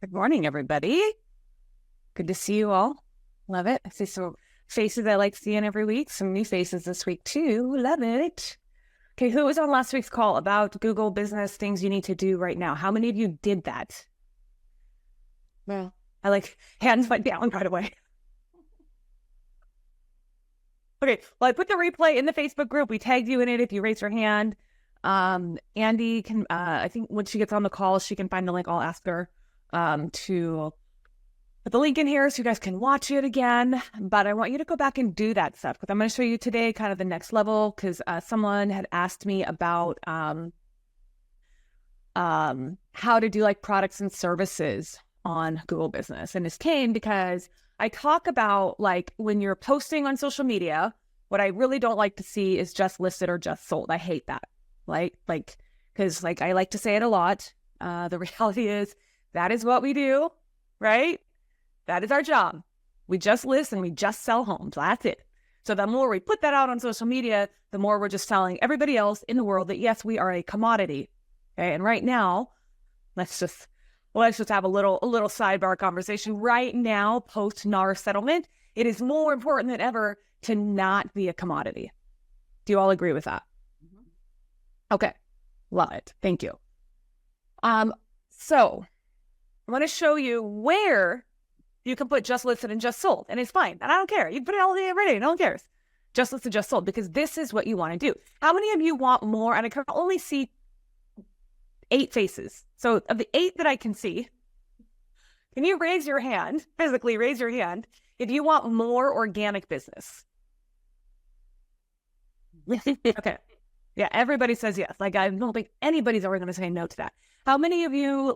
Good morning, everybody. Good to see you all. Love it. I see some faces I like seeing every week. Some new faces this week too. Love it. Okay, who was on last week's call about Google business things you need to do right now? How many of you did that? Well, I like hands went down right away. Okay, well, I put the replay in the Facebook group. We tagged you in it if you raise your hand. Andy can, I think when she gets on the call, she can find the link. I'll ask her to put the link in here so you guys can watch it again. But I want you to go back and do that stuff because I'm going to show you today kind of the next level because someone had asked me about how to do like products and services on Google Business. And this came because I talk about like when you're posting on social media, what I really don't like to see is just listed or just sold. I hate that. Because I like to say it a lot. The reality is that is what we do, right? That is our job. We just list and we just sell homes. That's it. So the more we put that out on social media, the more we're just telling everybody else in the world that yes, we are a commodity. Okay. And right now, let's just have a little sidebar conversation. Right now, post NAR settlement, it is more important than ever to not be a commodity. Do you all agree with that? Okay, love it. Thank you. So I want to show you where you can put just listed and just sold, and it's fine. And I don't care. You can put it all day every day. No one cares. Just listed, just sold, because this is what you want to do. How many of you want more? And I can only see 8 faces. So of the 8 that I can see, can you raise your hand, physically raise your hand, if you want more organic business? Okay. Yeah, everybody says yes. Like, I don't think anybody's ever going to say no to that. How many of you,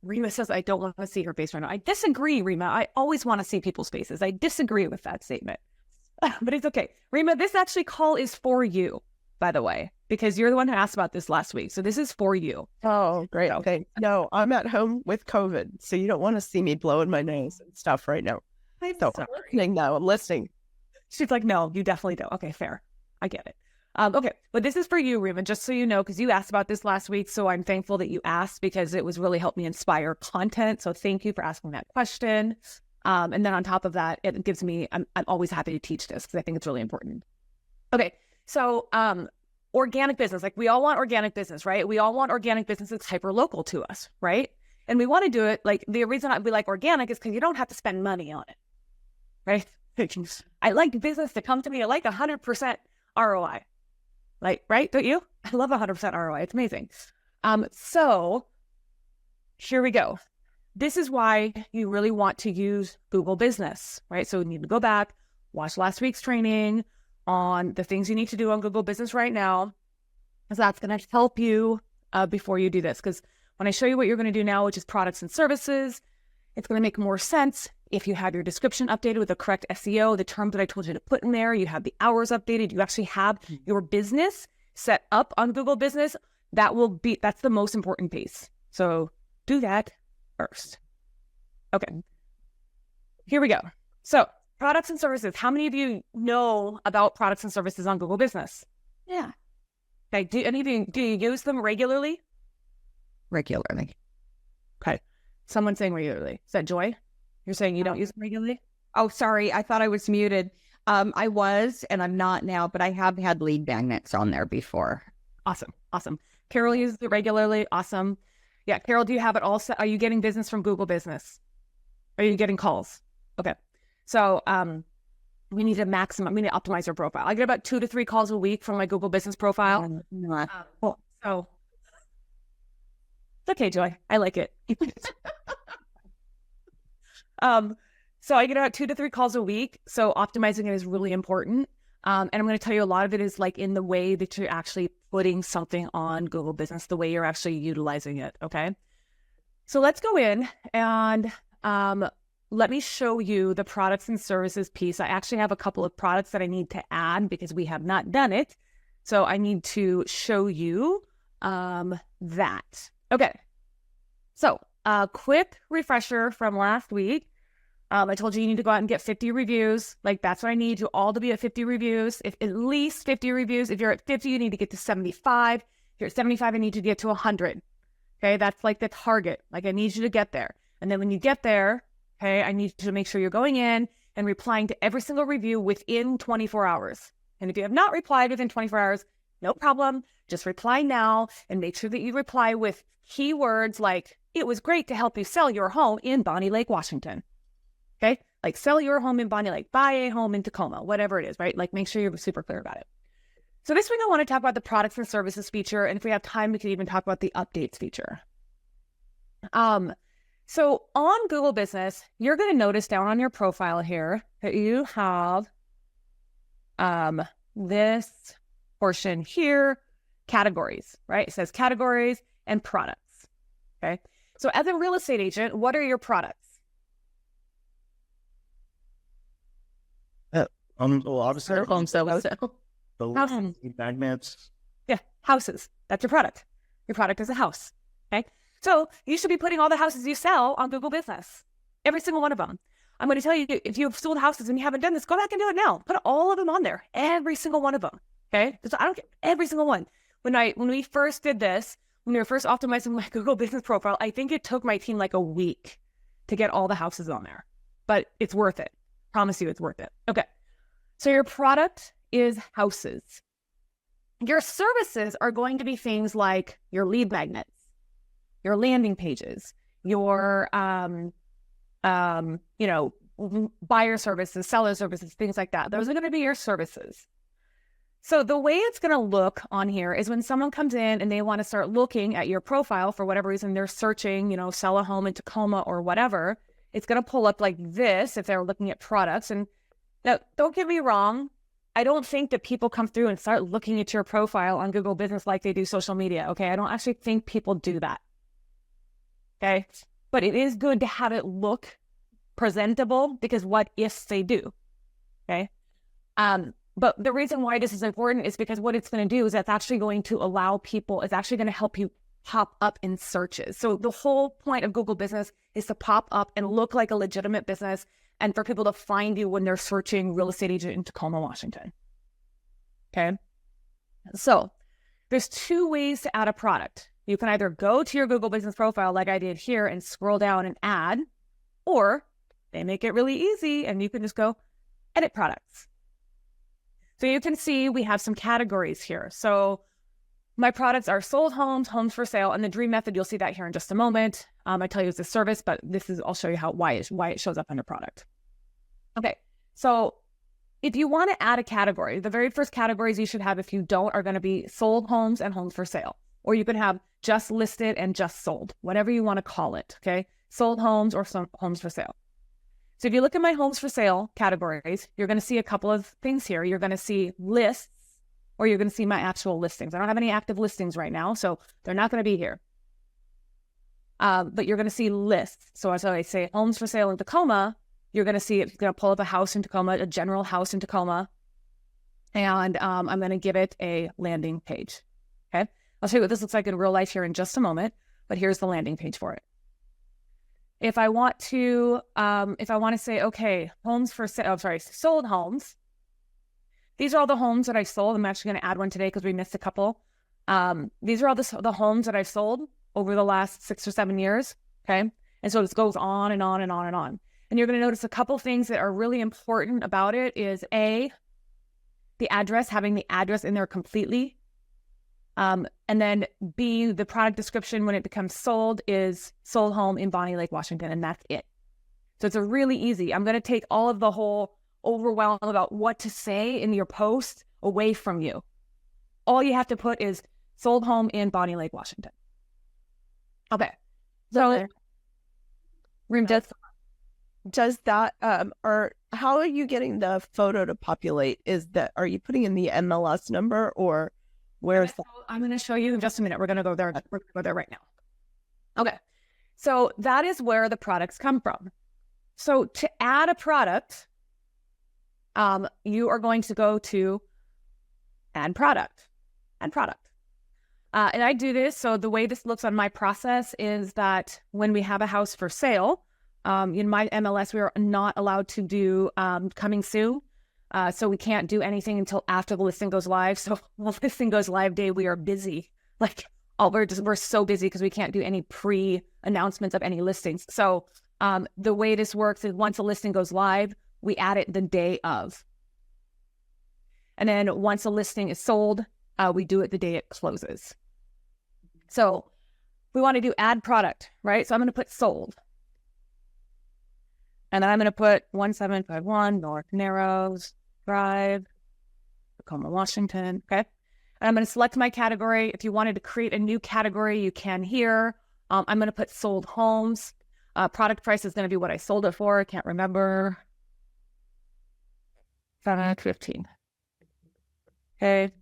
Rima says, I don't want to see her face right now. I disagree, Rima. I always want to see people's faces. I disagree with that statement. But it's okay. Rima, this actually call is for you, by the way, because you're the one who asked about this last week. So this is for you. Oh, great. Okay. No, I'm at home with COVID, so you don't want to see me blowing my nose and stuff right now. I'm listening. She's like, no, you definitely don't. Okay, fair. I get it. Okay, but this is for you, Rima, just so you know, because you asked about this last week. So I'm thankful that you asked because it was really helped me inspire content. So thank you for asking that question. And then on top of that, it gives me, I'm always happy to teach this because I think it's really important. Okay, so organic business, like we all want organic business, right? We all want organic business that's hyper local to us, right? And we want to do it, like the reason we like organic is because you don't have to spend money on it, right? I like business to come to me. I like 100% ROI. Like, right? Don't you? I love 100% ROI. It's amazing. So here we go. This is why you really want to use Google Business, right? So you need to go back, watch last week's training on the things you need to do on Google Business right now, because that's going to help you before you do this. Because when I show you what you're going to do now, which is products and services, it's going to make more sense if you have your description updated with the correct SEO, the terms that I told you to put in there, you have the hours updated, you actually have your business set up on Google Business. That's the most important piece. So do that first. Okay, here we go. So products and services. How many of you know about products and services on Google Business? Yeah. Okay, do you use them regularly? Regularly. Okay. Someone saying regularly. Is that Joy? You're saying you don't use them regularly? Oh, sorry. I thought I was muted. I was, and I'm not now, but I have had lead magnets on there before. Awesome. Carol uses it regularly. Awesome. Yeah, Carol, do you have it all set? Are you getting business from Google Business? Are you getting calls? Okay. So we need to optimize your profile. I get about 2 to 3 calls a week from my Google Business profile. So it's okay, Joy. I like it. So I get about 2 to 3 calls a week. So optimizing it is really important. And I'm going to tell you a lot of it is like in the way that you're actually putting something on Google Business, the way you're actually utilizing it. Okay. So let's go in and let me show you the products and services piece. I actually have a couple of products that I need to add because we have not done it. So I need to show you that. Okay. So a quick refresher from last week. I told you need to go out and get 50 reviews. Like that's what I need you all to be at 50 reviews. If at least 50 reviews. If you're at 50, you need to get to 75. If you're at 75, I need to get to 100. Okay, that's like the target. Like, I need you to get there. And then when you get there, okay, I need you to make sure you're going in and replying to every single review within 24 hours. And if you have not replied within 24 hours, no problem. Just reply now and make sure that you reply with keywords like, it was great to help you sell your home in Bonnie Lake, Washington. Okay, like sell your home in Bonnie Lake, buy a home in Tacoma, whatever it is, right? Like, make sure you're super clear about it. So this week I want to talk about the products and services feature. And if we have time, we could even talk about the updates feature. So on Google Business, you're going to notice down on your profile here that you have this portion here, categories, right? It says categories and products. Okay. So as a real estate agent, what are your products? Well, obviously, home sale. the magnets. Yeah, houses. That's your product. Your product is a house. Okay. So you should be putting all the houses you sell on Google Business. Every single one of them. I'm going to tell you, if you've sold houses and you haven't done this, go back and do it now. Put all of them on there. Every single one of them. Okay. So I don't care. Every single one. When we first did this, when we were first optimizing my Google Business profile, I think it took my team like a week to get all the houses on there. But it's worth it. Promise you it's worth it. Okay. So your product is houses. Your services are going to be things like your lead magnets, your landing pages, your, buyer services, seller services, things like that. Those are going to be your services. So the way it's going to look on here is when someone comes in and they want to start looking at your profile for whatever reason, they're searching, sell a home in Tacoma or whatever, it's going to pull up like this if they're looking at products. And now, don't get me wrong. I don't think that people come through and start looking at your profile on Google Business like they do social media. Okay. I don't actually think people do that. Okay. But it is good to have it look presentable because what if they do? Okay. But the reason why this is important is because what it's going to do is that's actually going to allow people, it's actually going to help you pop up in searches. So the whole point of Google Business is to pop up and look like a legitimate business and for people to find you when they're searching real estate agent in Tacoma, Washington. Okay. So there's two ways to add a product. You can either go to your Google Business profile like I did here and scroll down and add, or they make it really easy and you can just go edit products. So you can see we have some categories here. So my products are sold homes, homes for sale, and the dream method. You'll see that here in just a moment. I tell you it's a service, but I'll show you why it shows up under product. Okay. So if you want to add a category, the very first categories you should have, if you don't, are going to be sold homes and homes for sale, or you can have just listed and just sold, whatever you want to call it. Okay. Sold homes or some homes for sale. So if you look at my homes for sale categories, you're going to see a couple of things here. You're going to see lists, or you're going to see my actual listings. I don't have any active listings right now, so they're not going to be here. But you're going to see lists. So as I say, homes for sale in Tacoma, you're going to see it's going to pull up a house in Tacoma, a general house in Tacoma. And I'm going to give it a landing page. Okay. I'll show you what this looks like in real life here in just a moment, but here's the landing page for it. If I want to say, okay, homes for sale, sold homes. These are all the homes that I sold. I'm actually going to add one today because we missed a couple. These are all the homes that I've sold over the last 6 or 7 years. Okay. And so this goes on and on and on and on. And you're going to notice a couple things that are really important about it is A, the address, having the address in there completely. And then B, the product description when it becomes sold is sold home in Bonnie Lake, Washington. And that's it. So it's a really easy. I'm going to take all of the whole overwhelm about what to say in your post away from you. All you have to put is sold home in Bonnie Lake, Washington. Okay. So does that or how are you getting the photo to populate? Are you putting in the MLS number or where's that? I'm going to show you in just a minute. We're going to go there. We're going to go there right now. Okay. So that is where the products come from. So to add a product, you are going to go to add product. And I do this. So the way this looks on my process is that when we have a house for sale, in my MLS, we are not allowed to do coming soon. So we can't do anything until after the listing goes live. So when the listing goes live day, we are busy like we're so busy because we can't do any pre-announcements of any listings. So the way this works is once a listing goes live, we add it the day of. And then once a listing is sold, we do it the day it closes. So we want to do add product, right? So I'm going to put sold. And then I'm going to put 1751 North Narrows Drive, Tacoma, Washington. Okay. And I'm going to select my category. If you wanted to create a new category, you can here. I'm going to put sold homes. Product price is going to be what I sold it for. I can't remember. 715. Okay.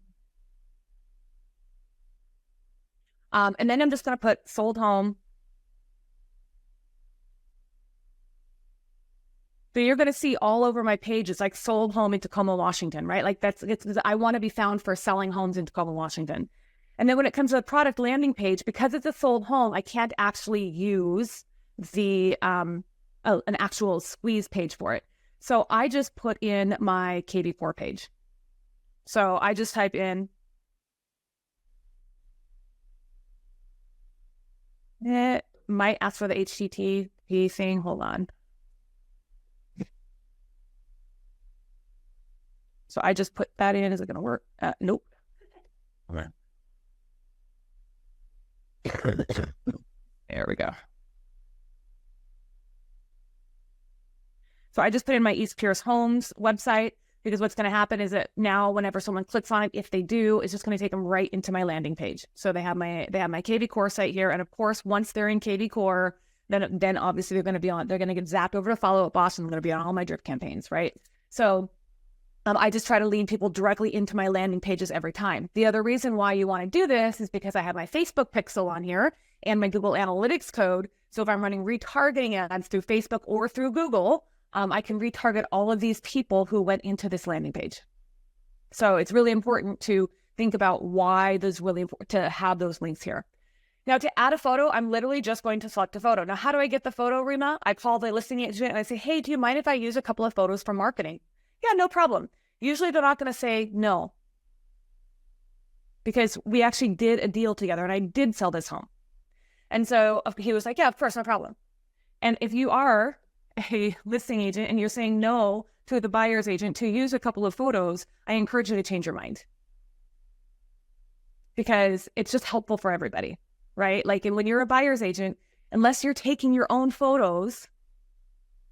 And then I'm just going to put sold home. So you're going to see all over my page, it's like sold home in Tacoma, Washington, right? Like I want to be found for selling homes in Tacoma, Washington. And then when it comes to the product landing page, because it's a sold home, I can't actually use the an actual squeeze page for it. So I just put in my KV4 page. So I just type in, it might ask for the HTTP thing. Hold on. So I just put that in. Is it going to work? Nope. Okay. There we go. So I just put in my East Pierce Homes website, because what's going to happen is that now whenever someone clicks on it, if they do, it's just going to take them right into my landing page. So they have my KV Core site here. And of course, once they're in KV Core, then obviously they're going to get zapped over to Follow Up Boss, and they're going to be on all my drip campaigns, right? So I just try to lead people directly into my landing pages every time. The other reason why you want to do this is because I have my Facebook pixel on here and my Google Analytics code. So if I'm running retargeting ads through Facebook or through Google, I can retarget all of these people who went into this landing page. So it's really important to think about why there's really important to have those links here. Now, to add a photo, I'm literally just going to select a photo. Now, how do I get the photo, Rima? I call the listing agent and I say, hey, do you mind if I use a couple of photos for marketing? Yeah, no problem. Usually they're not going to say no, because we actually did a deal together and I did sell this home. And so he was like, yeah, of course, no problem. And if you are a listing agent and you're saying no to the buyer's agent to use a couple of photos, I encourage you to change your mind, because it's just helpful for everybody, right? Like, and when you're a buyer's agent, unless you're taking your own photos,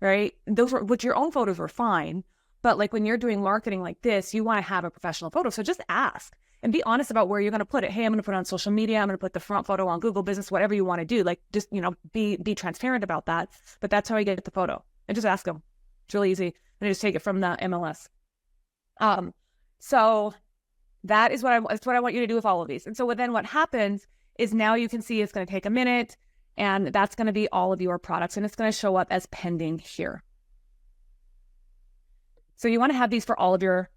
right? Your own photos were fine. But like when you're doing marketing like this, you want to have a professional photo. So just ask and be honest about where you're going to put it. Hey, I'm going to put it on social media. I'm going to put the front photo on Google Business, whatever you want to do. Like, just, be transparent about that. But that's how I get the photo. And just ask them. It's really easy. And I just take it from the MLS. So that's what I want you to do with all of these. And so then what happens is now you can see it's going to take a minute, and that's going to be all of your products, and it's going to show up as pending here. So you want to have these for all of your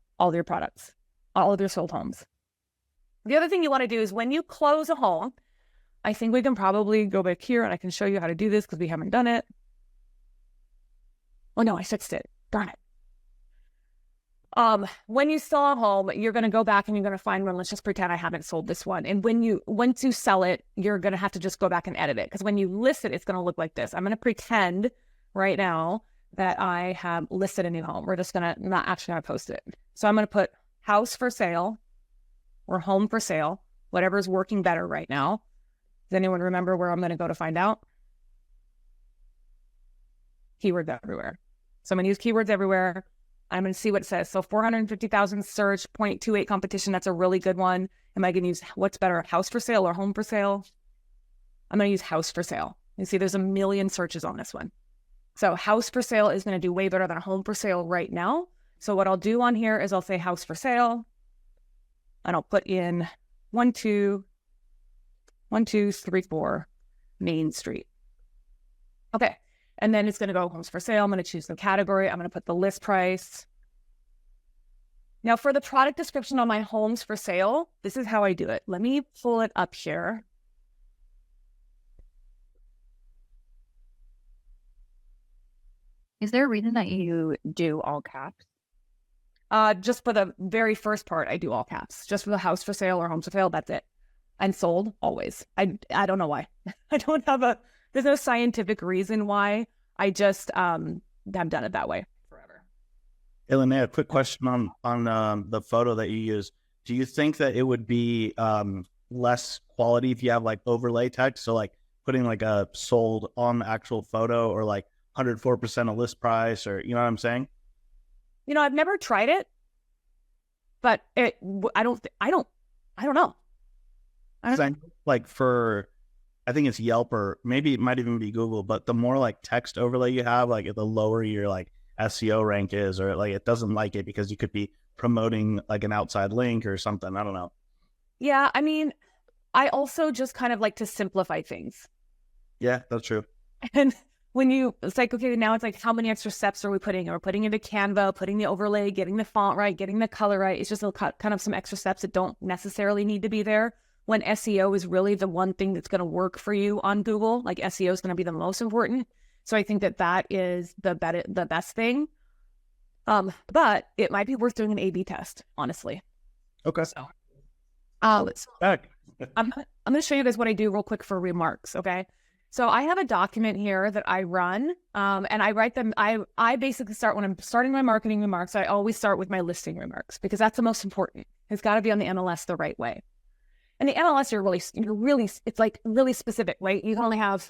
products, all of your sold homes. The other thing you want to do is when you close a home, I think we can probably go back here and I can show you how to do this because we haven't done it. Oh no, I fixed it. Darn it. When you sell a home, you're going to go back and you're going to find one. Let's just pretend I haven't sold this one. And once you sell it, you're going to have to just go back and edit it, because when you list it, it's going to look like this. I'm going to pretend right now that I have listed a new home. We're just not actually going to post it. So I'm going to put house for sale or home for sale, whatever is working better right now. Does anyone remember where I'm going to go to find out? Keywords everywhere. So I'm going to use keywords everywhere. I'm going to see what it says. So 450,000 search, 0.28 competition. That's a really good one. Am I going to use what's better, house for sale or home for sale? I'm going to use house for sale. You see, there's a million searches on this one. So house for sale is going to do way better than home for sale right now. So what I'll do on here is I'll say house for sale, and I'll put in 1234 Main Street. Okay. And then it's going to go homes for sale. I'm going to choose the category. I'm going to put the list price. Now for the product description on my homes for sale, this is how I do it. Let me pull it up here. Is there a reason that you do all caps? Just for the very first part, I do all caps. Just for the house for sale or homes for sale, that's it. and sold always. I don't know why. I don't have there's no scientific reason why. I just have done it that way forever. Lynea, a quick question on the photo that you use. Do you think that it would be less quality if you have like overlay text? So like putting like a sold on the actual photo, or like 104% of list price, or you know what I'm saying? You know, I've never tried it, but I don't know. Like for, I think it's Yelp, or maybe it might even be Google, but the more like text overlay you have, like the lower your like SEO rank is, or like it doesn't like it because you could be promoting like an outside link or something. I don't know. Yeah, I mean, I also just kind of like to simplify things. Yeah, that's true. And it's like, okay, now it's like, how many extra steps are we putting? We're putting into Canva, putting the overlay, getting the font right, getting the color right. It's just kind of some extra steps that don't necessarily need to be there, when SEO is really the one thing that's going to work for you on Google. Like SEO is going to be the most important. So I think that is the best thing. But it might be worth doing an A/B test, honestly. Okay. So, Back. I'm going to show you guys what I do real quick for remarks. Okay. So I have a document here that I run, and I write them. I basically start, when I'm starting my marketing remarks, I always start with my listing remarks, because that's the most important. It's got to be on the MLS the right way. And the MLS, it's like really specific, right? You can only have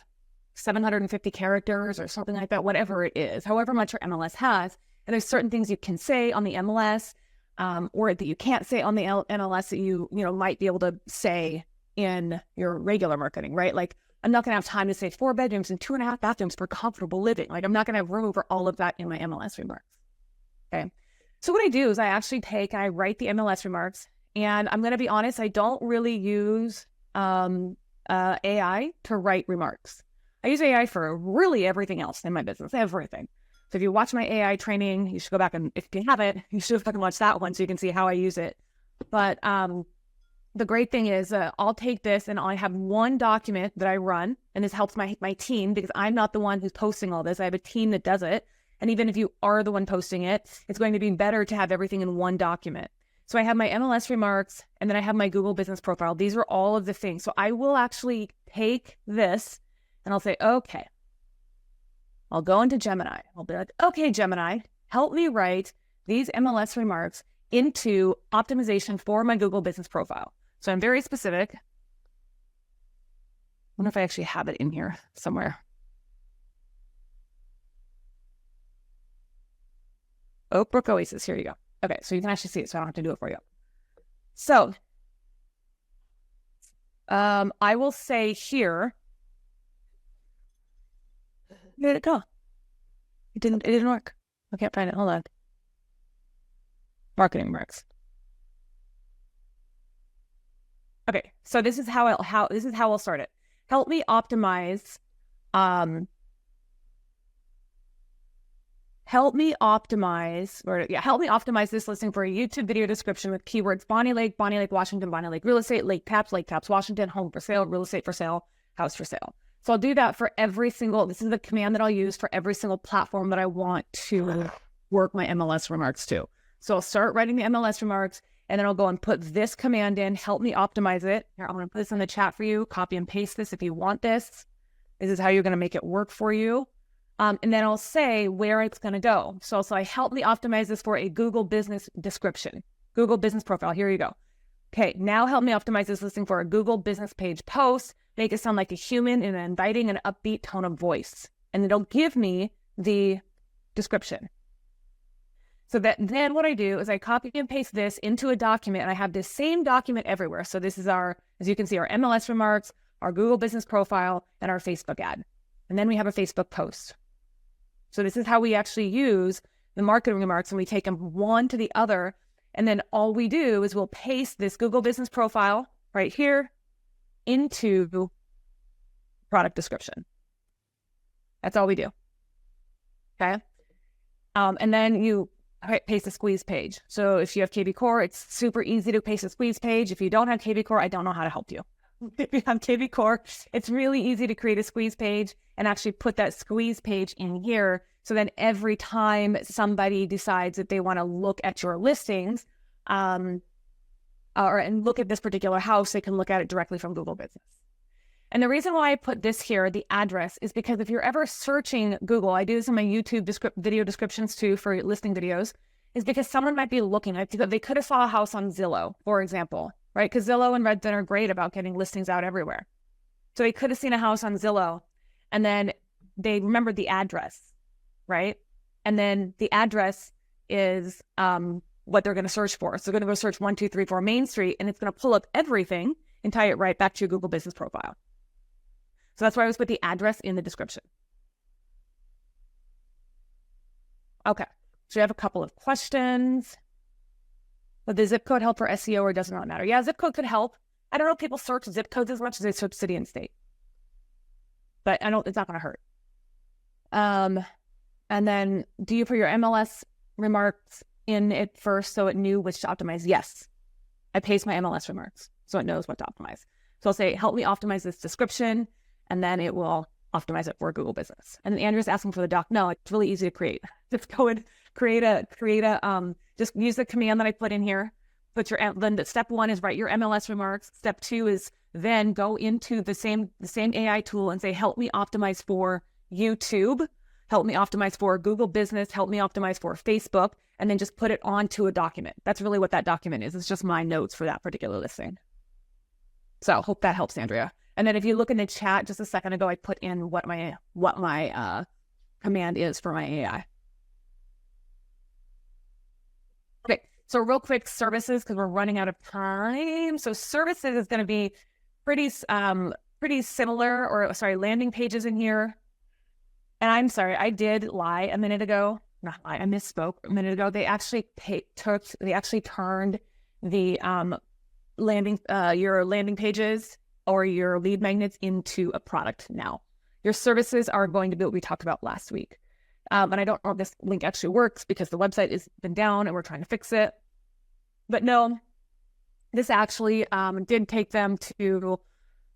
750 characters or something like that, whatever it is, however much your MLS has. And there's certain things you can say on the MLS, or that you can't say on the MLS that you might be able to say in your regular marketing, right? Like, I'm not going to have time to say 4 bedrooms and 2.5 bathrooms for comfortable living. Like, I'm not going to have room for all of that in my MLS remarks. Okay. So what I do is I actually I write the MLS remarks, and I'm going to be honest, I don't really use AI to write remarks. I use AI for really everything else in my business, everything. So if you watch my AI training, you should go back, and if you haven't, you should fucking watch that one so you can see how I use it. But the great thing is I'll take this and I have one document that I run, and this helps my team, because I'm not the one who's posting all this. I have a team that does it. And even if you are the one posting it, it's going to be better to have everything in one document. So I have my MLS remarks, and then I have my Google business profile. These are all of the things. So I will actually take this and I'll say, okay, I'll go into Gemini. I'll be like, okay, Gemini, help me write these MLS remarks into optimization for my Google business profile. So I'm very specific. I wonder if I actually have it in here somewhere. Oak Brook Oasis, here you go. Okay, so you can actually see it, so I don't have to do it for you. So I will say here, where did it go? It didn't work. I can't find it. Hold on. Marketing remarks. Okay, so this is how I'll start it. Help me optimize. Help me optimize this listing for a YouTube video description with keywords Bonnie Lake, Washington, Bonnie Lake real estate, Lake Taps, Washington, home for sale, real estate for sale, house for sale. So I'll do that for this is the command that I'll use for every single platform that I want to work my MLS remarks to. So I'll start writing the MLS remarks, and then I'll go and put this command in, help me optimize it. Here, I'm going to put this in the chat for you. Copy and paste this if you want this. This is how you're going to make it work for you. And then I'll say where it's going to go. So I'll say, help me optimize this for a Google business description, Google business profile. Here you go. Okay, now help me optimize this listing for a Google business page post. Make it sound like a human in an inviting and upbeat tone of voice. And it'll give me the description. So then what I do is I copy and paste this into a document, and I have this same document everywhere. So this is as you can see, our MLS remarks, our Google business profile, and our Facebook ad. And then we have a Facebook post. So this is how we actually use the marketing remarks, and we take them one to the other. And then all we do is we'll paste this Google business profile right here into product description. That's all we do. Okay. And then you paste a squeeze page. So if you have KB Core, it's super easy to paste a squeeze page. If you don't have KB Core, I don't know how to help you. If you have KB Core, it's really easy to create a squeeze page and actually put that squeeze page in here. So then every time somebody decides that they want to look at your listings, and look at this particular house, they can look at it directly from Google Business. And the reason why I put this here, the address, is because if you're ever searching Google, I do this in my YouTube video descriptions too for listing videos, is because someone might be looking at, they could have saw a house on Zillow, for example, right? Because Zillow and Redfin are great about getting listings out everywhere. So they could have seen a house on Zillow and then they remembered the address, right? And then the address is what they're going to search for. So they're going to go search 1234 Main Street and it's going to pull up everything and tie it right back to your Google Business profile. So that's why I always put the address in the description. Okay, so we have a couple of questions. Would the zip code help for SEO or does it not matter? Yeah, zip code could help. I don't know if people search zip codes as much as they search city and state. But it's not going to hurt. And then do you put your MLS remarks in it first so it knew which to optimize? Yes. I paste my MLS remarks so it knows what to optimize. So I'll say, help me optimize this description, and then it will optimize it for Google Business. And then Andrew's asking for the doc. No, it's really easy to create. Just go and create a, just use the command that I put in here. Then step 1 is write your MLS remarks. Step 2 is then go into the same AI tool and say, help me optimize for YouTube, help me optimize for Google Business, help me optimize for Facebook, and then just put it onto a document. That's really what that document is. It's just my notes for that particular listing. So I hope that helps, Andrea. And then if you look in the chat just a second ago, I put in what my command is for my AI. Okay, so real quick, services, because we're running out of time. So services is going to be pretty similar, landing pages in here. And I'm sorry, I did lie a minute ago. Not lie, I misspoke a minute ago. They actually turned the your landing pages or your lead magnets into a product now. Your services are going to be what we talked about last week. And I don't know if this link actually works because the website has been down and we're trying to fix it. But no, this actually did take them to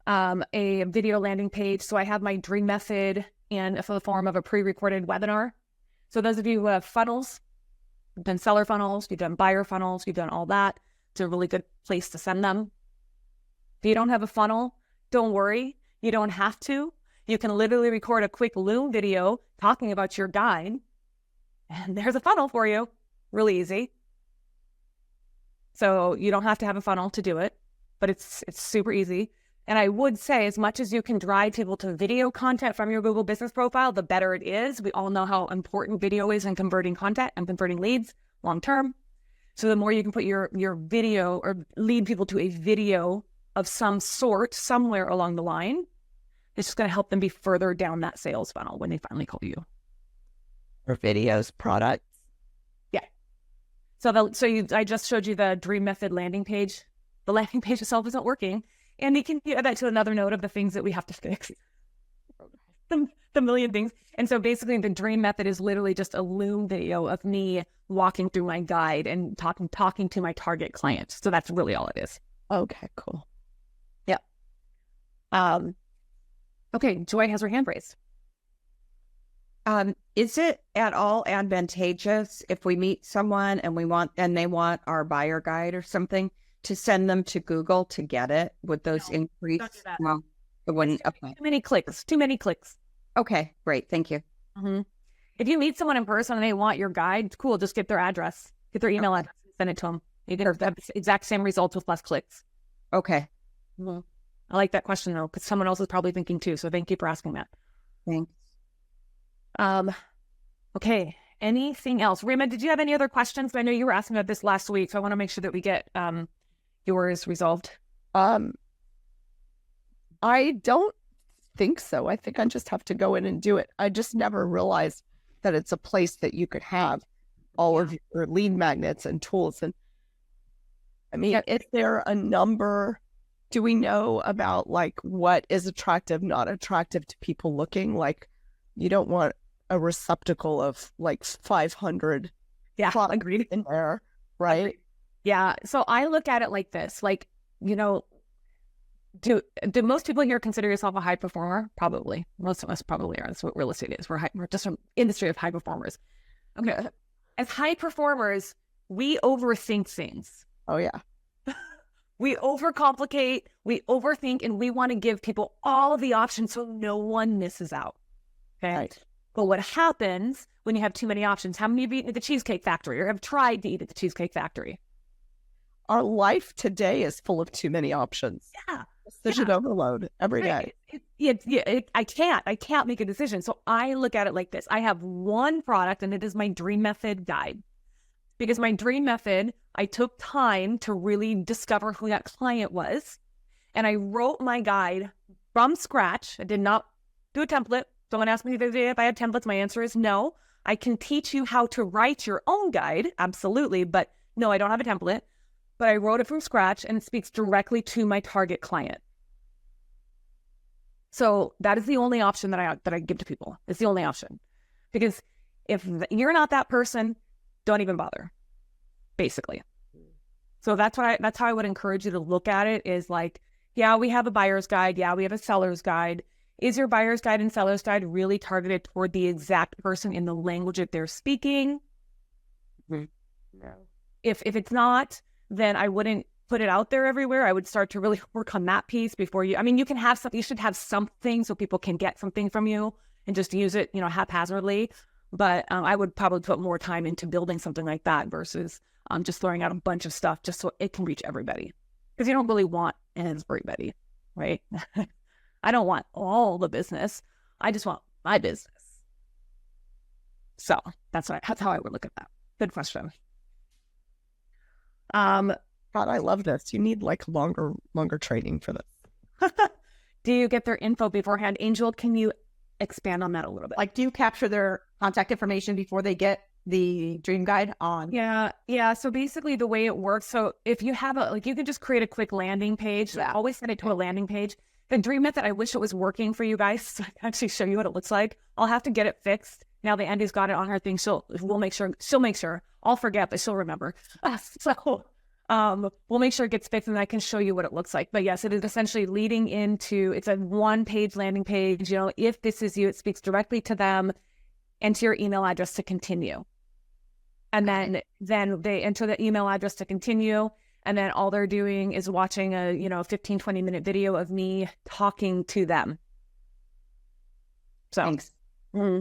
a video landing page. So I have my dream method in the form of a pre-recorded webinar. So those of you who have funnels, you've done seller funnels, you've done buyer funnels, you've done all that, it's a really good place to send them. If you don't have a funnel, don't worry. You don't have to. You can literally record a quick Loom video talking about your guide, and there's a funnel for you. Really easy. So you don't have to have a funnel to do it, but it's super easy. And I would say as much as you can drive people to video content from your Google Business profile, the better it is. We all know how important video is in converting content and converting leads long term. So the more you can put your video or lead people to a video of some sort somewhere along the line, it's just going to help them be further down that sales funnel when they finally call you. Or videos, products. Yeah. I just showed you the Dream Method landing page. The landing page itself isn't working. And you can add that to another note of the things that we have to fix. The million things. And so basically the Dream Method is literally just a Loom video of me walking through my guide and talking to my target client. So that's really all it is. Okay, cool. Yeah. Okay, Joy has her hand raised. Is it at all advantageous if we meet someone and they want our buyer guide or something to send them to Google to get it? Would those increase? Don't do that. No, it wouldn't. Okay. Too many clicks. Okay, great. Thank you. Mm-hmm. If you meet someone in person and they want your guide, cool. Just get their address, get their email address, send it to them. You get the exact same results with less clicks. Okay. Mm-hmm. I like that question though, because someone else is probably thinking too. So thank you for asking that. Thanks. Okay. Anything else? Rima, did you have any other questions? I know you were asking about this last week, so I want to make sure that we get yours resolved. I don't think so. I think I just have to go in and do it. I just never realized that it's a place that you could have all of your lead magnets and tools. And I mean, is there a number? Do we know about like what is attractive, not attractive to people looking? Like you don't want a receptacle of like 500 Agreed in there, right? Agreed. Yeah. So I look at it like this, like, you know, do most people here consider yourself a high performer? Probably. Most of us probably are. That's what real estate is. We're just an industry of high performers. Okay. As high performers, we overthink things. Oh, yeah. We overcomplicate, we overthink, and we want to give people all of the options so no one misses out. Okay. Right. But what happens when you have too many options? How many of you eaten at the Cheesecake Factory or have tried to eat at the Cheesecake Factory? Our life today is full of too many options. Yeah. Decision overload every day. I can't make a decision. So I look at it like this. I have one product and it is my Dream Method guide. Because my Dream Method, I took time to really discover who that client was. And I wrote my guide from scratch. I did not do a template. Someone asked me the other day if I had templates. My answer is no. I can teach you how to write your own guide. Absolutely. But no, I don't have a template. But I wrote it from scratch and it speaks directly to my target client. So that is the only option that I give to people. It's the only option. Because if you're not that person, don't even bother, basically. So that's how I would encourage you to look at it is like, yeah, we have a buyer's guide. Yeah, we have a seller's guide. Is your buyer's guide and seller's guide really targeted toward the exact person in the language that they're speaking? No. If it's not, then I wouldn't put it out there everywhere. I would start to really work on that piece before you can have something, you should have something so people can get something from you and just use it, haphazardly. But I would probably put more time into building something like that versus just throwing out a bunch of stuff just so it can reach everybody. Because you don't really want everybody, right? I don't want all the business. I just want my business. So that's how I would look at that. Good question. God, I love this. You need like longer training for this. Do you get their info beforehand? Angel, can you expand on that a little bit? Like, do you capture their contact information before they get the dream guide on? Yeah. So basically the way it works, so if you have you can just create a quick landing page. Yeah. Always send it to a landing page. The Dream Method, I wish it was working for you guys. So I can actually show you what it looks like. I'll have to get it fixed. Now that Andy's got it on her thing, she'll make sure. I'll forget, but she'll remember. We'll make sure it gets fixed and I can show you what it looks like. But yes, it is essentially leading into, it's a 1-page landing page. If this is you, it speaks directly to them. Enter your email address to continue. And then they enter the email address to continue. And then all they're doing is watching a 15, 20 minute video of me talking to them. So, Thanks. Mm-hmm.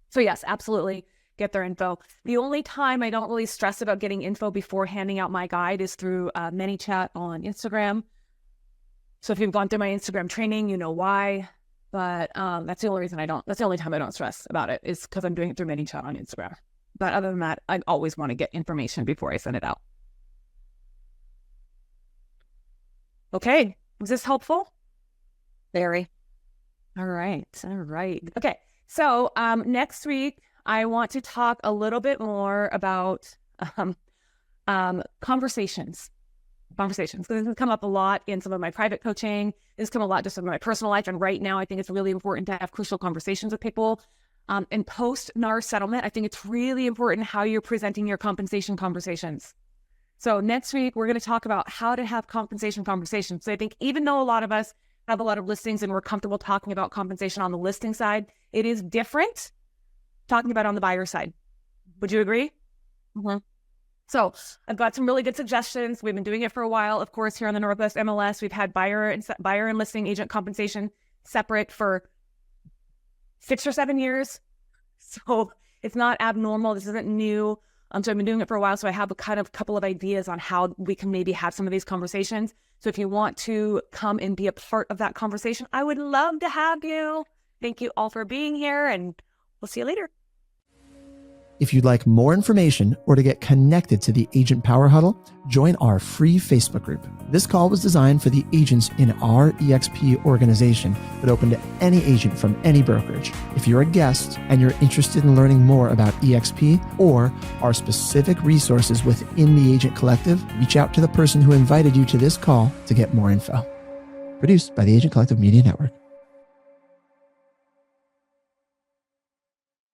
So yes, absolutely. Get their info. The only time I don't really stress about getting info before handing out my guide is through ManyChat on Instagram. So if you've gone through my Instagram training, you know why. But that's the only reason that's the only time I don't stress about it is because I'm doing it through ManyChat on Instagram. But other than that, I always want to get information before I send it out. Okay. Was this helpful? Very. All right. Okay. So next week, I want to talk a little bit more about conversations. This has come up a lot in some of my private coaching. This has come a lot just in my personal life. And right now, I think it's really important to have crucial conversations with people. And post NAR settlement, I think it's really important how you're presenting your compensation conversations. So next week, we're going to talk about how to have compensation conversations. So I think even though a lot of us have a lot of listings and we're comfortable talking about compensation on the listing side, it is different talking about on the buyer side. Would you agree? Mm-hmm. So I've got some really good suggestions. We've been doing it for a while. Of course, here on the Northwest MLS, we've had buyer and listing agent compensation separate for 6 or 7 years. So it's not abnormal. This isn't new. So I've been doing it for a while. So I have a couple of ideas on how we can maybe have some of these conversations. So if you want to come and be a part of that conversation, I would love to have you. Thank you all for being here, and we'll see you later. If you'd like more information or to get connected to the Agent Power Huddle, join our free Facebook group. This call was designed for the agents in our EXP organization, but open to any agent from any brokerage. If you're a guest and you're interested in learning more about EXP or our specific resources within the Agent Collective, reach out to the person who invited you to this call to get more info. Produced by the Agent Collective Media Network.